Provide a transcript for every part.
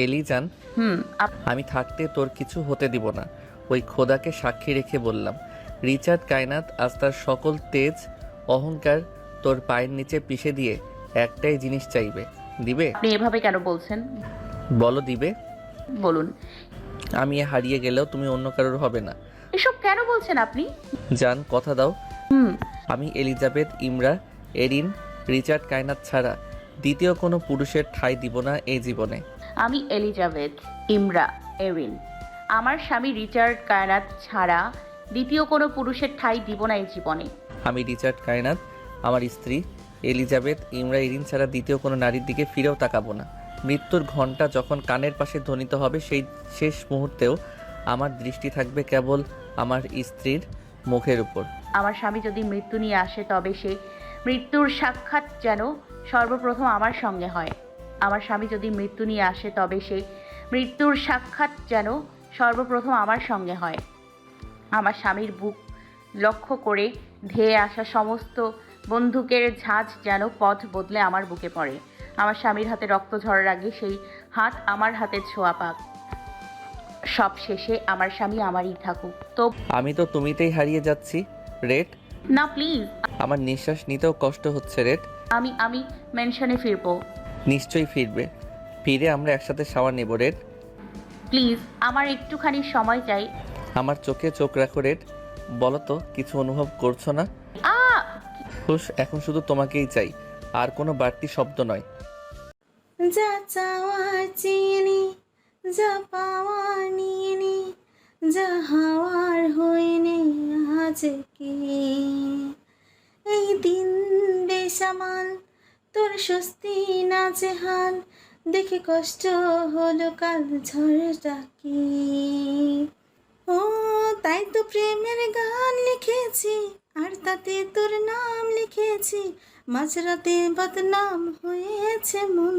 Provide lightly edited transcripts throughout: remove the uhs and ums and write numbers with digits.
এলিজান, হুম। আমি থাকতে তোর কিছু হতে দিব না। ওই খোদাকে সাক্ষী রেখে বললাম, রিচার্ড কায়নাত আজ তার সকল তেজ অহংকার তোর পায়ের নিচে পিষে দিয়ে একটাই জিনিস চাইবে। দিবে? আপনি এভাবে কেন বলছেন? বলো দিবে? বলুন। আমি হারিয়ে গেলেও তুমি অন্য কারোর হবে না। এসব কেন বলছেন আপনি? জান, কথা দাও। হুম। আমি এলিজাবেথ, ইমরা, এরিন, রিচার্ড কায়নাত ছাড়া দ্বিতীয় কোনো পুরুষের ঠাঁই দিব না এই জীবনে। আমি এলিজাবেথ, ইমরা, এরিন আমার স্বামী রিচার্ড কায়নাত ছাড়া দ্বিতীয় কোনো পুরুষের ঠাঁই দিব না এই জীবনে। আমি রিচার্ড কায়নাত, আমার স্ত্রী এলিজাবেথ, ইমরা, এরিন ছাড়া দ্বিতীয় কোনো নারীর দিকে ফিরেও তাকাবো না। মৃত্যুর ঘণ্টা যখন কানের পাশে ধ্বনিত হবে সেই শেষ মুহূর্তেও আমার দৃষ্টি থাকবে কেবল আমার স্ত্রীর মুখের উপর। আমার স্বামী যদি মৃত্যু নিয়ে আসে তবে সে মৃত্যুর সাক্ষাৎ যেন সর্বপ্রথম আমার সঙ্গে হয়। আমার স্বামী যদি মৃত্যু নিয়ে আসে তবে সে মৃত্যুর সাক্ষাৎ যেন সর্বপ্রথম আমার সঙ্গে হয়। আমার স্বামীর বুক লক্ষ্য করে ধেয়ে আসা সমস্ত বন্দুকের ঝাঁজ যেন পথ বদলে আমার বুকে পড়ে। আমার স্বামীর হাতে রক্ত ঝরার আগে সেই হাত আমার হাতে ছোঁয়া পাক। সব শেষে আমার স্বামী আমারই থাকুক। তো আমি তো তুমিতেই হারিয়ে যাচ্ছি রেড। না প্লিজ। আমার নিঃশ্বাস নিতেও কষ্ট হচ্ছে রেড। আমি আমি মেনশনে ফিরবো। নিশ্চয়ই ফিরবে। ফিরে আমরা একসাথে শাওয়ার নেব রেড। প্লিজ আমার একটুখানি সময় চাই। আমার চোখে চোখ রাখো রেড। বলো তো, কিছু অনুভব করছো না? আ খুশ, এখন শুধু তোমাকেই চাই, আর কোনো বাড়তি শব্দ নয়। যা চাওয়ার চেয়ে নে, যা পাওয়ার নিয়ে নে, যা হওয়ার হয়ে নে আজকে। এই দিন বেসামাল, তোর স্বস্তি নাজেহাল, দেখে কষ্ট হলো কাল ঝড়টাকে। ও তাই তো প্রেমের গান লিখেছি, আর তাতে তোর নাম লিখেছি। মাঝরাতে বদনাম হয়েছে মন,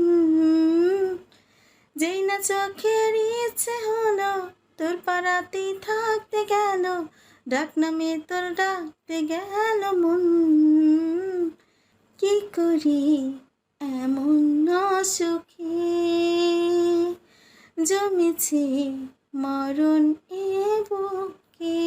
যেই না চোখের ইচ্ছে হলো তোর পাড়াতেই থাকতে গেল, ডাক নামে তোর ডাকতে গেল মন। কি করি এমন অসুখে জমেছে মরণ এ বুকে।